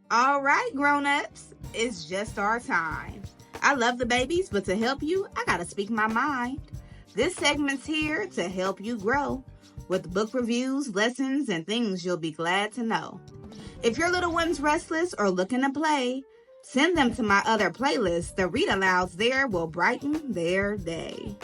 All right, grown-ups, it's just our time. I love the babies, but to help you, I gotta speak my mind. This segment's here to help you grow with book reviews, lessons, and things you'll be glad to know. If your little one's restless or looking to play, send them to my other playlist. The read-alouds there will brighten their day.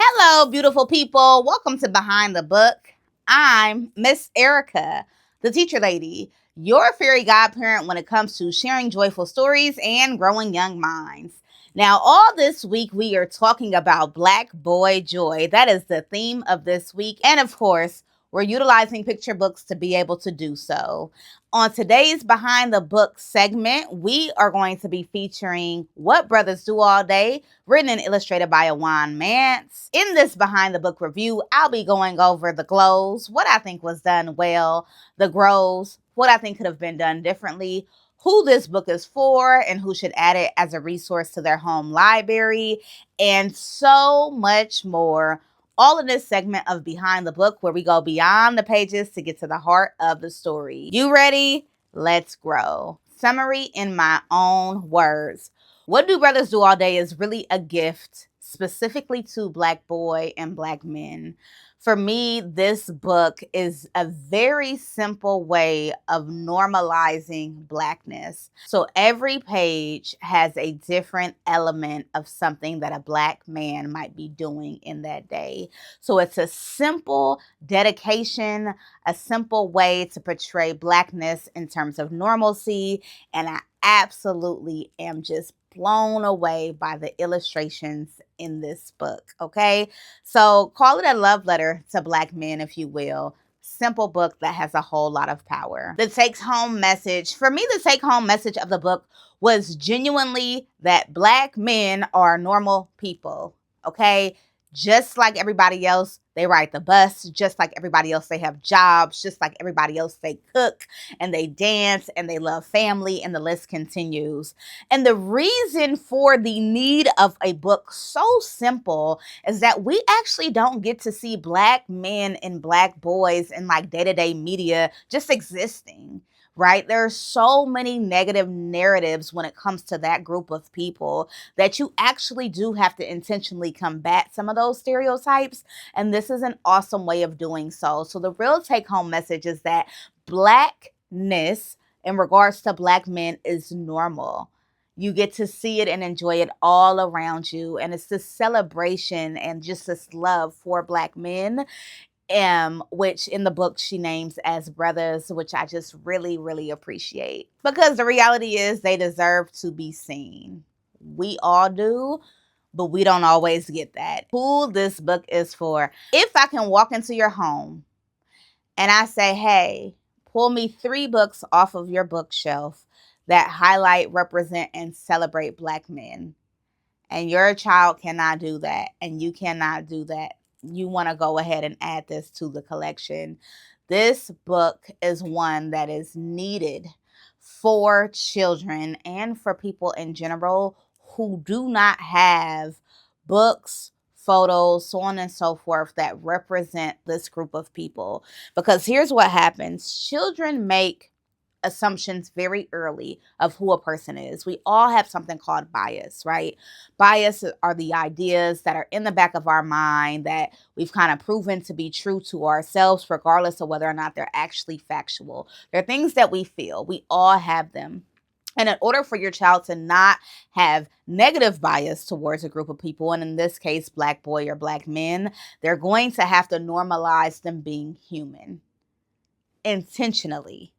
Hello, beautiful people. Welcome to Behind the Book. I'm Miss Erica, the teacher lady, your fairy godparent when it comes to sharing joyful stories and growing young minds. Now, all this week, we are talking about Black Boy Joy. That is the theme of this week. And of course, we're utilizing picture books to be able to do so. On today's Behind the Book segment, we are going to be featuring What Brothers Do All Day, written and illustrated by Awan Mance. In this Behind the Book review, I'll be going over the glows, what I think was done well, the grows, what I think could have been done differently, who this book is for, and who should add it as a resource to their home library, and so much more. All in this segment of Behind the Book, where we go beyond the pages to get to the heart of the story. You ready? Let's grow. Summary in my own words. What Do Brothers Do All Day is really a gift specifically to Black boy and Black men. For me, this book is a very simple way of normalizing Blackness. So every page has a different element of something that a Black man might be doing in that day. So it's a simple dedication, a simple way to portray Blackness in terms of normalcy, and I absolutely am just blown away by the illustrations in this book. Okay, so call it a love letter to Black men, if you will. Simple book that has a whole lot of power. The take home message, for me, the take home message of the book was genuinely that Black men are normal people. Okay, just like everybody else, they ride the bus. Just like everybody else, they have jobs. Just like everybody else, they cook and they dance and they love family, and the list continues. And the reason for the need of a book so simple is that we actually don't get to see Black men and Black boys in like day-to-day media just existing. Right? There are so many negative narratives when it comes to that group of people that you actually do have to intentionally combat some of those stereotypes. And this is an awesome way of doing so. So the real take home message is that Blackness in regards to Black men is normal. You get to see it and enjoy it all around you. And it's this celebration and just this love for Black men, which in the book she names as brothers, which I just really, really appreciate. Because the reality is they deserve to be seen. We all do, but we don't always get that. Who this book is for. If I can walk into your home and I say, hey, pull me 3 books off of your bookshelf that highlight, represent, and celebrate Black men, and your child cannot do that, and you cannot do that, you want to go ahead and add this to the collection. This book is one that is needed for children and for people in general who do not have books, photos, so on and so forth, that represent this group of people. Because here's what happens. Children make assumptions very early of who a person is. We all have something called bias, right? Bias are the ideas that are in the back of our mind that we've kind of proven to be true to ourselves, regardless of whether or not they're actually factual. They're things that we feel. We all have them. And in order for your child to not have negative bias towards a group of people, and in this case, Black boy or Black men, they're going to have to normalize them being human intentionally.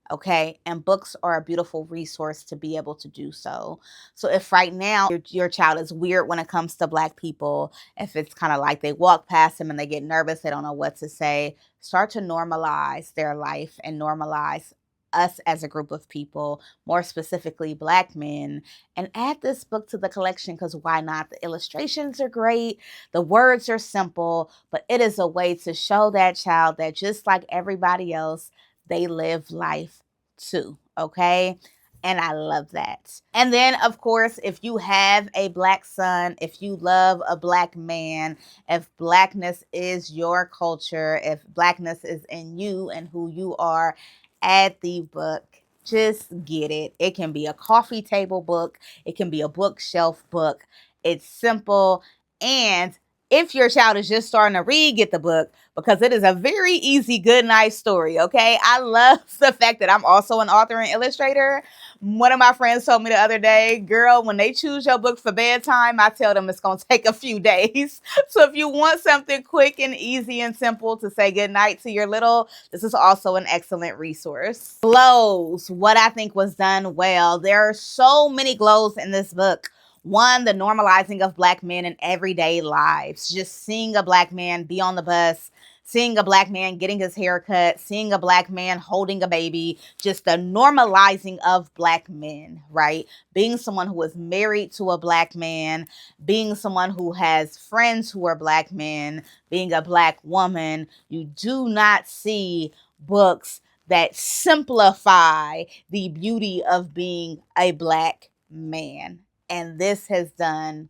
Okay, and books are a beautiful resource to be able to do so. So if right now your child is weird when it comes to Black people, if it's kind of like they walk past them and they get nervous, they don't know what to say, start to normalize their life and normalize us as a group of people, more specifically Black men, and add this book to the collection, because why not? The illustrations are great, the words are simple, but it is a way to show that child that just like everybody else, they live life too, okay? And I love that. And then, of course, if you have a Black son, if you love a Black man, if Blackness is your culture, if Blackness is in you and who you are, add the book Just get it. It can be a coffee table book. It can be a bookshelf book. It's simple. And if your child is just starting to read, get the book because it is a very easy, good, nice story. Okay. I love the fact that I'm also an author and illustrator. One of my friends told me the other day, girl, when they choose your book for bedtime, I tell them it's going to take a few days. So if you want something quick and easy and simple to say goodnight to your little, this is also an excellent resource. Glows, what I think was done well. There are so many glows in this book. One, the normalizing of Black men in everyday lives. Just seeing a Black man be on the bus, seeing a Black man getting his hair cut, seeing a Black man holding a baby, just the normalizing of Black men, right? Being someone who is married to a Black man, being someone who has friends who are Black men, being a Black woman. You do not see books that simplify the beauty of being a Black man. And this has done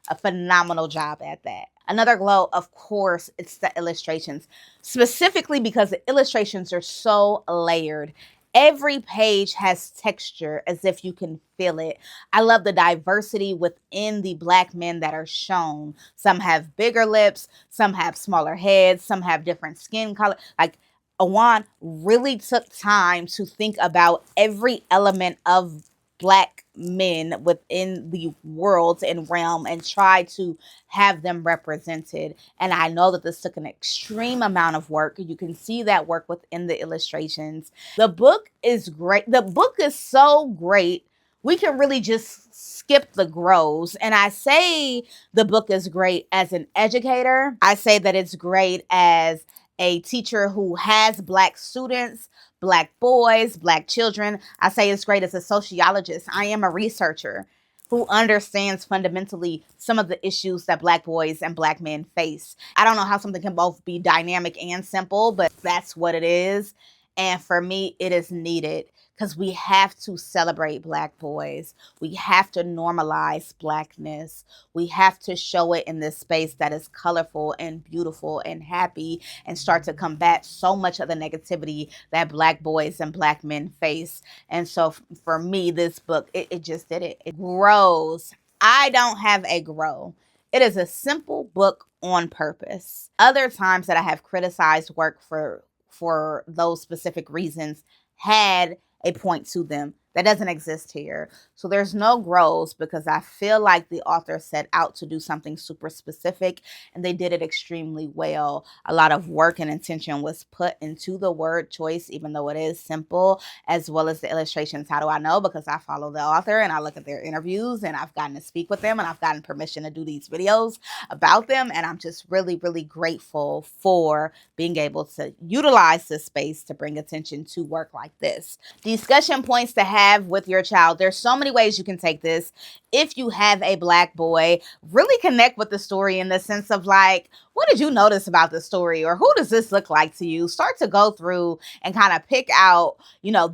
a phenomenal job at that. Another glow, of course, it's the illustrations, specifically because the illustrations are so layered. Every page has texture as if you can feel it. I love the diversity within the Black men that are shown. Some have bigger lips, some have smaller heads, some have different skin color. Like Awan really took time to think about every element of Black men within the world and realm and try to have them represented. And I know that this took an extreme amount of work. You can see that work within the illustrations. The book is great. The book is so great. We can really just skip the grows. And I say the book is great as an educator. I say that it's great as a teacher who has Black students, Black boys, Black children. I say it's great as a sociologist. I am a researcher who understands fundamentally some of the issues that Black boys and Black men face. I don't know how something can both be dynamic and simple, but that's what it is. And for me, it is needed because we have to celebrate Black boys. We have to normalize Blackness. We have to show it in this space that is colorful and beautiful and happy and start to combat so much of the negativity that Black boys and Black men face. And so for me, this book, it just did it. It grows. I don't have a grow. It is a simple book on purpose. Other times that I have criticized work for those specific reasons had a point to them that doesn't exist here. So there's no grows because I feel like the author set out to do something super specific and they did it extremely well. A lot of work and intention was put into the word choice, even though it is simple, as well as the illustrations. How do I know? Because I follow the author and I look at their interviews and I've gotten to speak with them and I've gotten permission to do these videos about them. And I'm just really, really grateful for being able to utilize this space to bring attention to work like this. Discussion points to have with your child. There's so many ways you can take this. If you have a Black boy, really connect with the story in the sense of like, what did you notice about the story? Or who does this look like to you? Start to go through and kind of pick out,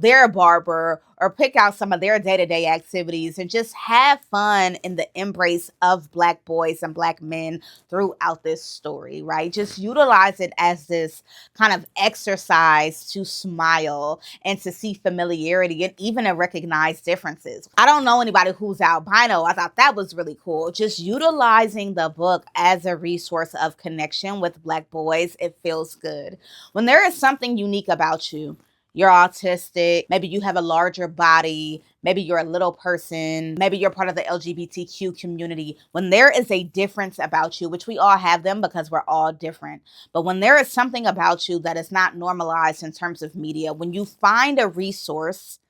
their barber or pick out some of their day-to-day activities and just have fun in the embrace of Black boys and Black men throughout this story, right? Just utilize it as this kind of exercise to smile and to see familiarity and even to recognize differences. I don't know anybody who's albino. I thought that was really cool. Just utilizing the book as a resource of connection with Black boys, it feels good. When there is something unique about you, you're autistic, maybe you have a larger body, maybe you're a little person, maybe you're part of the LGBTQ community. When there is a difference about you, which we all have them because we're all different, but when there is something about you that is not normalized in terms of media, when you find a resource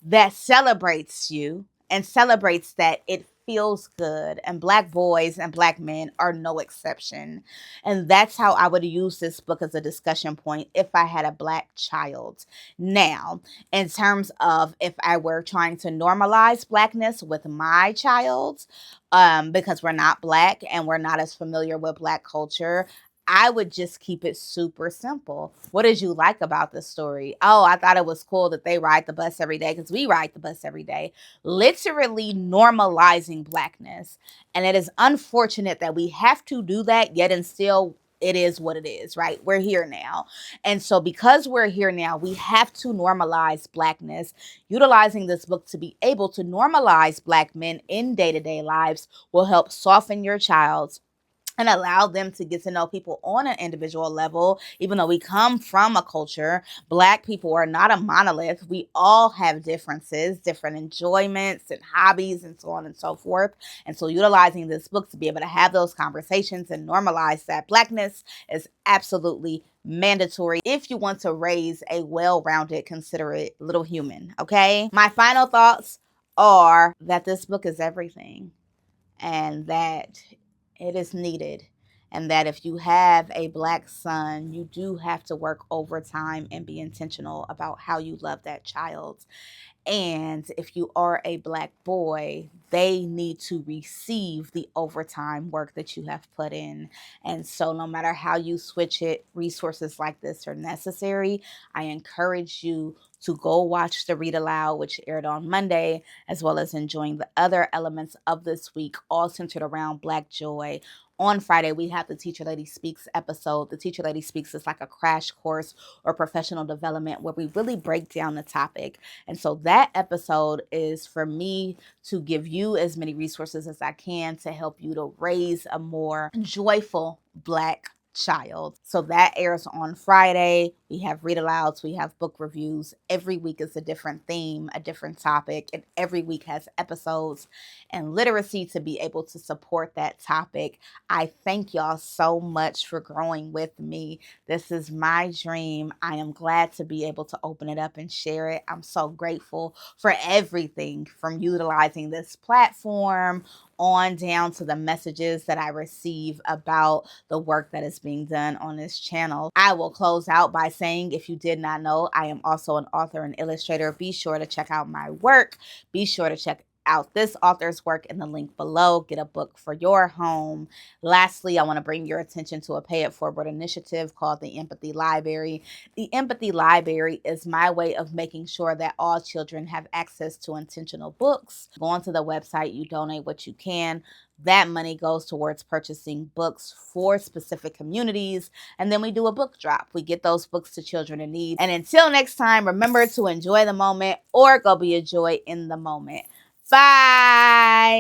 that celebrates you and celebrates that it feels good, and Black boys and Black men are no exception. And that's how I would use this book as a discussion point if I had a Black child. Now, in terms of if I were trying to normalize Blackness with my child, because we're not Black and we're not as familiar with Black culture, I would just keep it super simple. What did you like about the story? Oh, I thought it was cool that they ride the bus every day because we ride the bus every day. Literally normalizing Blackness. And it is unfortunate that we have to do that, yet and still it is what it is, right? We're here now. And so because we're here now, we have to normalize Blackness. Utilizing this book to be able to normalize Black men in day-to-day lives will help soften your child's and allow them to get to know people on an individual level. Even though we come from a culture, Black people are not a monolith. We all have differences, different enjoyments and hobbies and so on and so forth. And so utilizing this book to be able to have those conversations and normalize that Blackness is absolutely mandatory if you want to raise a well-rounded, considerate little human, okay? My final thoughts are that this book is everything, and that it is needed, and that if you have a Black son, you do have to work overtime and be intentional about how you love that child. And if you are a Black boy, they need to receive the overtime work that you have put in. And so no matter how you switch it, resources like this are necessary. I encourage you to go watch the Read Aloud, which aired on Monday, as well as enjoying the other elements of this week, all centered around Black joy. On Friday, we have the Teacher Lady Speaks episode. The Teacher Lady Speaks is like a crash course or professional development where we really break down the topic. And so that episode is for me to give you as many resources as I can to help you to raise a more joyful Black child. So that airs on Friday. We have read alouds, we have book reviews. Every week is a different theme, a different topic, and every week has episodes and literacy to be able to support that topic. I thank y'all so much for growing with me. This is my dream. I am glad to be able to open it up and share it. I'm so grateful for everything from utilizing this platform on down to the messages that I receive about the work that is being done on this channel. I will close out by saying, if you did not know, I am also an author and illustrator. Be sure to check out my work. Be sure to check out this author's work in the link below. Get a book for your home. Lastly, I want to bring your attention to a pay it forward initiative called the Empathy Library. The Empathy Library is my way of making sure that all children have access to intentional books. Go onto the website, you donate what you can. That money goes towards purchasing books for specific communities, and then we do a book drop. We get those books to children in need. And until next time, remember to enjoy the moment or go be a joy in the moment. Bye.